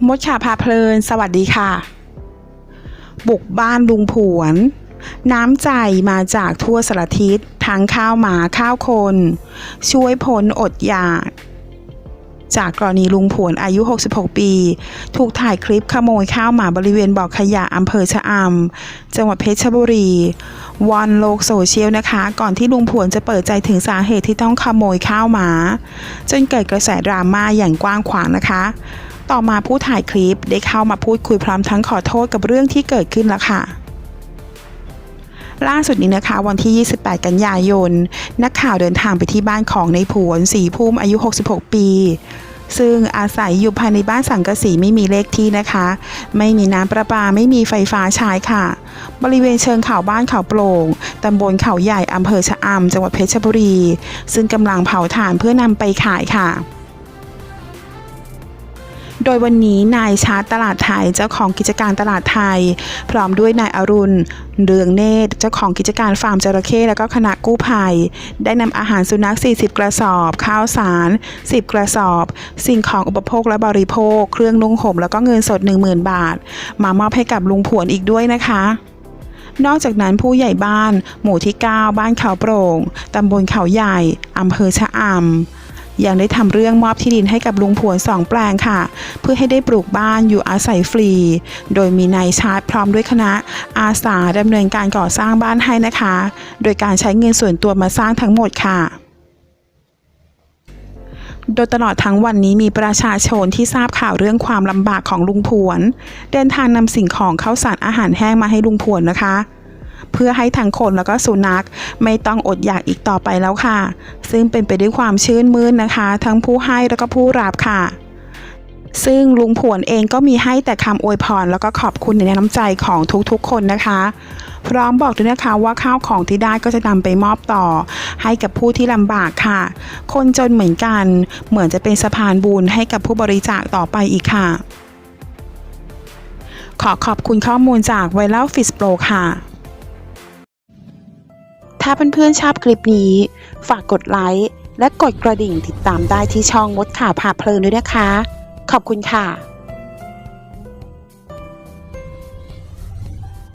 มดข่าวพาเพลินสวัสดีค่ะบุกบ้านลุงผวนน้ำใจมาจากทั่วสารทิศทั้งข้าวหมาข้าวคนช่วยพ้นอดอยากจากกรณีลุงผวนอายุ66ปีถูกถ่ายคลิปขโมยข้าวหมาบริเวณบ่อขยะอำเภอชะอำจังหวัดเพชรบุรีวอนโลกโซเชียลนะคะก่อนที่ลุงผวนจะเปิดใจถึงสาเหตุที่ต้องขโมยข้าวหมาจนเกิดกระแสดราม่าอย่างกว้างขวางนะคะต่อมาผู้ถ่ายคลิปได้เข้ามาพูดคุยพร้อมทั้งขอโทษกับเรื่องที่เกิดขึ้นแล้วค่ะล่าสุดนี้นะคะวันที่28กันยายนนักข่าวเดินทางไปที่บ้านของนายผวนศรีภูมิอายุ66ปีซึ่งอาศัยอยู่ภายในบ้านสังกะสีไม่มีเลขที่นะคะไม่มีน้ำประปาไม่มีไฟฟ้าใช้ค่ะบริเวณเชิงเขาบ้านเขาโปร่งตำบลเขาใหญ่อำเภอชะอำจังหวัดเพชรบุรีซึ่งกำลังเผาถ่านเพื่อนำไปขายค่ะโดยวันนี้นายชาร์ตตลาดไทยเจ้าของกิจการตลาดไทยพร้อมด้วยนายอรุณเรืองเนตรเจ้าของกิจการฟาร์มจระเข้และก็คณะกู้ภัยได้นำอาหารสุนัข40กระสอบข้าวสาร10กระสอบสิ่งของอุปโภคและบริโภคเครื่องนุ่งห่มแล้วก็เงินสด 10,000 บาทมามอบให้กับลุงผวนอีกด้วยนะคะนอกจากนั้นผู้ใหญ่บ้านหมู่ที่9บ้านเขาโปร่งตำบลเขาใหญ่อำเภอชะอำยังได้ทำเรื่องมอบที่ดินให้กับลุงผวน2แปลงค่ะเพื่อให้ได้ปลูกบ้านอยู่อาศัยฟรีโดยมีนายชาร์ตพร้อมด้วยคณะอาสาดำเนินการก่อสร้างบ้านให้นะคะโดยการใช้เงินส่วนตัวมาสร้างทั้งหมดค่ะโดยตลอดทั้งวันนี้มีประชาชนที่ทราบข่าวเรื่องความลำบากของลุงผวนเดินทางนำสิ่งของข้าวสารอาหารแห้งมาให้ลุงผวนนะคะเพื่อให้ทั้งคนแล้วก็สุนัขไม่ต้องอดอยากอีกต่อไปแล้วค่ะซึ่งเป็นไปด้วยความชื่นมื่นนะคะทั้งผู้ให้แล้วก็ผู้รับค่ะซึ่งลุงผวนเองก็มีให้แต่คำอวยพรแล้วก็ขอบคุณในน้ำใจของทุกๆคนนะคะพร้อมบอกด้วยนะคะว่าข้าวของที่ได้ก็จะนำไปมอบต่อให้กับผู้ที่ลำบากค่ะคนจนเหมือนกันเหมือนจะเป็นสะพานบุญให้กับผู้บริจาคต่อไปอีกค่ะขอบคุณข้อมูลจาก Viral Fish Pro ค่ะถ้าเพื่อนๆชอบคลิปนี้ฝากกดไลค์และกดกระดิ่งติดตามได้ที่ช่องมดข่าวพาเพลินด้วยนะคะขอบคุณค่ะ